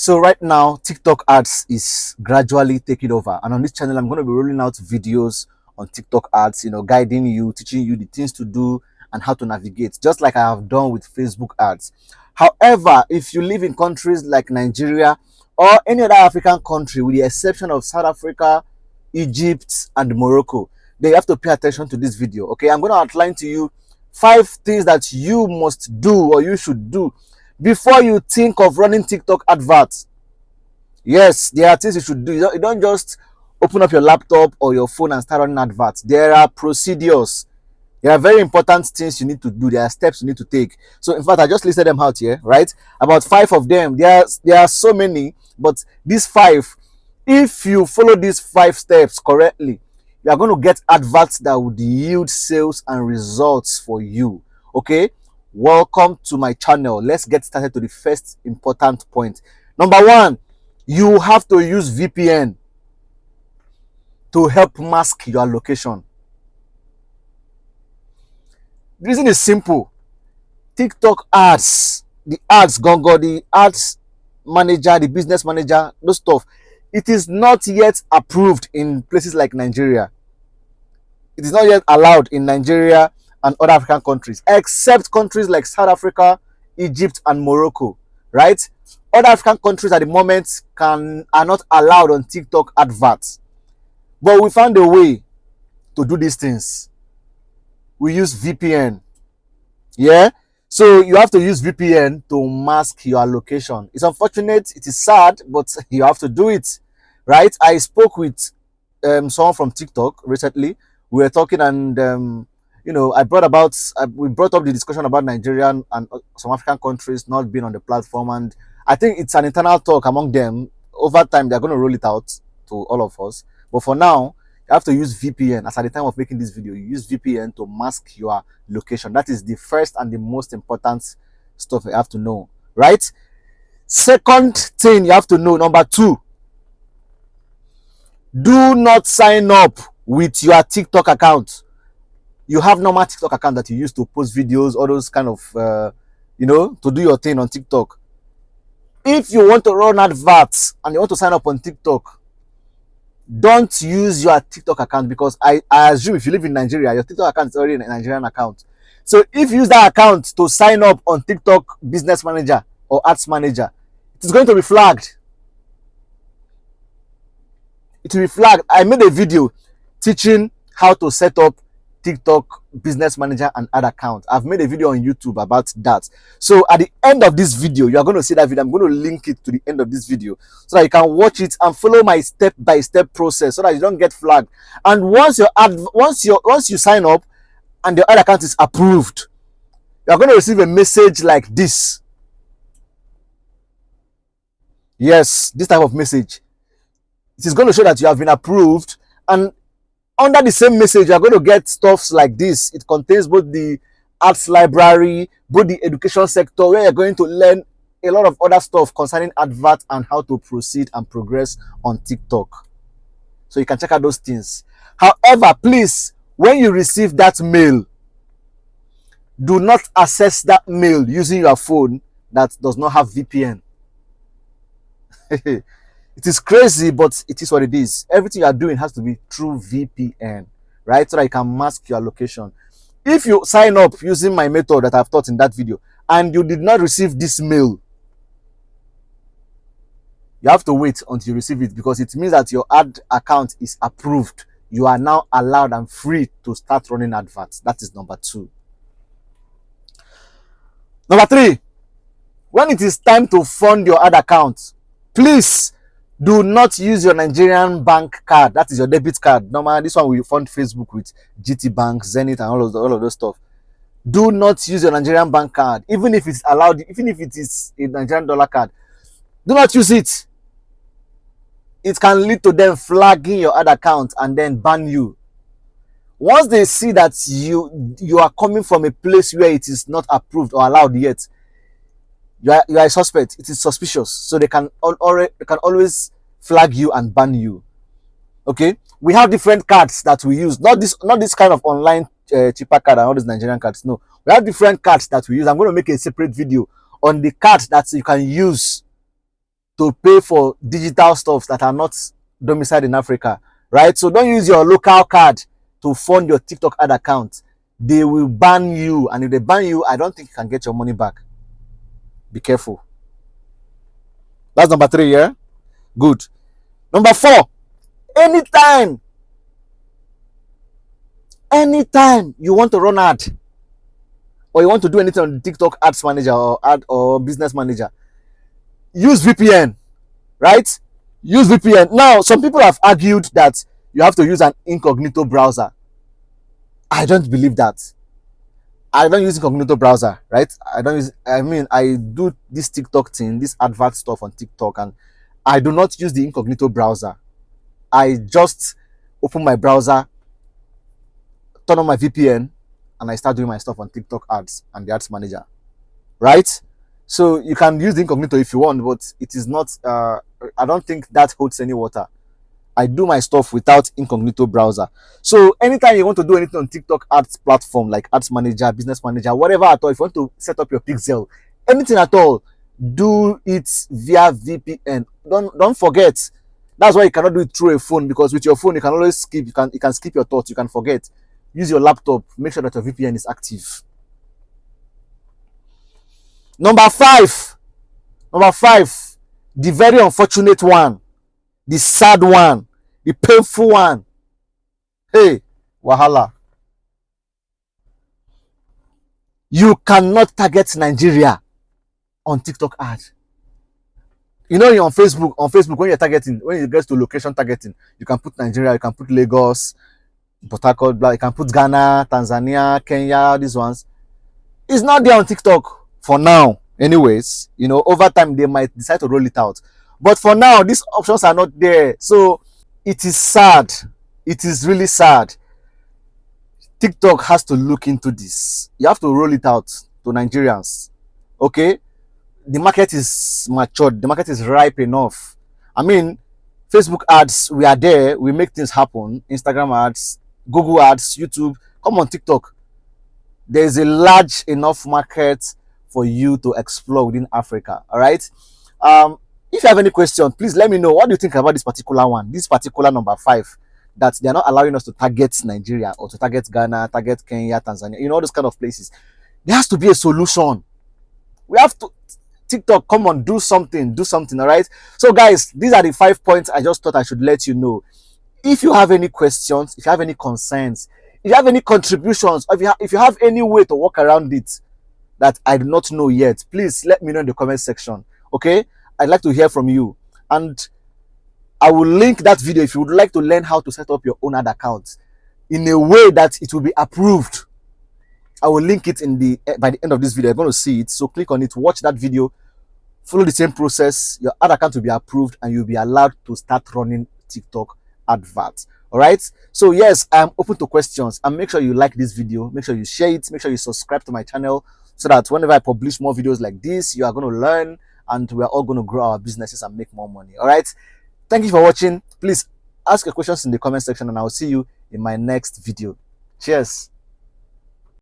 So right now, TikTok ads is gradually taking over, and on this channel, I'm going to be rolling out videos on TikTok ads, guiding you, teaching you the things to do and how to navigate, just like I have done with Facebook ads. However, if you live in countries like Nigeria or any other African country, with the exception of South Africa, Egypt, and Morocco, then you have to pay attention to this video. Okay, I'm going to outline to you 5 things that you must do or you should do before you think of running TikTok adverts. Yes, there are things you should do. You don't just open up your laptop or your phone and start running adverts. There are procedures. There are very important things you need to do. There are steps you need to take. So in fact, I just listed them out here, right? About 5 of them. There are so many, but these 5, if you follow these 5 steps correctly, you are going to get adverts that would yield sales and results for you. Okay? Welcome to my channel. Let's get started to the first important point. Number 1, you have to use VPN to help mask your location. The reason is simple. TikTok ads, the ads gongo, the ads manager, the business manager, those stuff, it is not yet approved in places like Nigeria. It is not yet allowed in Nigeria and other African countries, except countries like South Africa, Egypt, and Morocco, right? Other African countries at the moment are not allowed on TikTok adverts. But we found a way to do these things. We use VPN. Yeah? So you have to use VPN to mask your location. It's unfortunate, it is sad, but you have to do it, right? I spoke with someone from TikTok recently. We were talking, and we brought up the discussion about Nigeria and some African countries not being on the platform, and I think it's an internal talk among them. Over time, they're going to roll it out to all of us. But for now, you have to use VPN. As at the time of making this video, you use VPN to mask your location. That is the first and the most important stuff you have to know, right? Second thing you have to know, number 2, do not sign up with your TikTok account. You have normal TikTok account that you use to post videos, all those kind of, to do your thing on TikTok. If you want to run adverts and you want to sign up on TikTok, don't use your TikTok account, because I assume if you live in Nigeria, your TikTok account is already a Nigerian account. So if you use that account to sign up on TikTok Business Manager or Ads Manager, it is going to be flagged. It will be flagged. I made a video teaching how to set up TikTok Business Manager and ad account. I've made a video on YouTube about that. So at the end of this video, you are going to see that video. I'm going to link it to the end of this video so that you can watch it and follow my step-by-step process so that you don't get flagged. And once you sign up and your ad account is approved, you are going to receive a message like this. Yes, this type of message. It is going to show that you have been approved, and under the same message, you are going to get stuffs like this. It contains both the arts library, both the education sector, where you're going to learn a lot of other stuff concerning advert and how to proceed and progress on TikTok. So you can check out those things. However, please, when you receive that mail, do not access that mail using your phone that does not have VPN. It is crazy, but it is what it is. Everything you are doing has to be through VPN, right? So that you can mask your location. If you sign up using my method that I've taught in that video and you did not receive this mail, you have to wait until you receive it, because it means that your ad account is approved. You are now allowed and free to start running adverts. That is number 2. Number 3, when it is time to fund your ad account, please do not use your Nigerian bank card. That is your debit card. Normally, this one we fund Facebook with GT Bank, Zenith, and all of those stuff. Do not use your Nigerian bank card, even if it's allowed, even if it is a Nigerian dollar card. Do not use it. It can lead to them flagging your ad account and then ban you. Once they see that you are coming from a place where it is not approved or allowed yet, you are a suspect. It is suspicious, so they can always flag you and ban you. Okay, we have different cards that we use. Not this kind of online cheaper card and all these Nigerian cards. No, we have different cards that we use. I'm going to make a separate video on the cards that you can use to pay for digital stuff that are not domiciled in Africa, right? So don't use your local card to fund your TikTok ad account. They will ban you, and if they ban you, I don't think you can get your money back. Be careful. That's number 3, yeah? Good. Number 4, anytime you want to run ad, or you want to do anything on TikTok ads manager or ad or business manager, use VPN, right? Use VPN. Now, some people have argued that you have to use an incognito browser. I don't believe that. I don't use incognito browser, right? I do this TikTok thing, this advert stuff on TikTok, and I do not use the incognito browser. I just open my browser, turn on my VPN, and I start doing my stuff on TikTok ads and the ads manager, right? So you can use the incognito if you want, but it is not, I don't think that holds any water. I do my stuff without incognito browser. So anytime you want to do anything on TikTok ads platform like ads manager, business manager, whatever at all, if you want to set up your pixel, anything at all, do it via VPN. Don't forget. That's why you cannot do it through a phone, because with your phone you can always skip. You can skip your thoughts. You can forget. Use your laptop. Make sure that your VPN is active. Number five, the very unfortunate one, the sad one, the painful one. Hey, wahala. You cannot target Nigeria on TikTok ad. You know, you're on Facebook, when you're targeting, when it gets to location targeting, you can put Nigeria, you can put Lagos, Port Harcourt, you can put Ghana, Tanzania, Kenya, these ones. It's not there on TikTok for now. Anyways, you know, over time they might decide to roll it out. But for now, these options are not there. So it is sad. It is really sad. TikTok has to look into this. You have to roll it out to Nigerians. Okay? The market is matured. The market is ripe enough. I mean, Facebook ads, we are there. We make things happen. Instagram ads, Google ads, YouTube. Come on, TikTok. There is a large enough market for you to explore within Africa. All right. If you have any questions, please let me know. What do you think about this particular one? This particular number 5, that they are not allowing us to target Nigeria or to target Ghana, target Kenya, Tanzania, you know, those kind of places. There has to be a solution. We have to. TikTok, come on, do something, all right? So guys, these are the 5 points I just thought I should let you know. If you have any questions, if you have any concerns, if you have any contributions, if you have any way to work around it that I do not know yet, please let me know in the comment section. Okay, I'd like to hear from you, and I will link that video if you would like to learn how to set up your own ad account in a way that it will be approved. I will link it in the by the end of this video. You're going to see it, so click on it, watch that video, follow the same process. Your ad account will be approved and you'll be allowed to start running TikTok adverts. All right, so yes, I'm open to questions, and make sure you like this video, make sure you share it, make sure you subscribe to my channel, so that whenever I publish more videos like this, you are going to learn, and we're all going to grow our businesses and make more money. All right, thank you for watching. Please ask your questions in the comment section, and I'll see you in my next video. Cheers.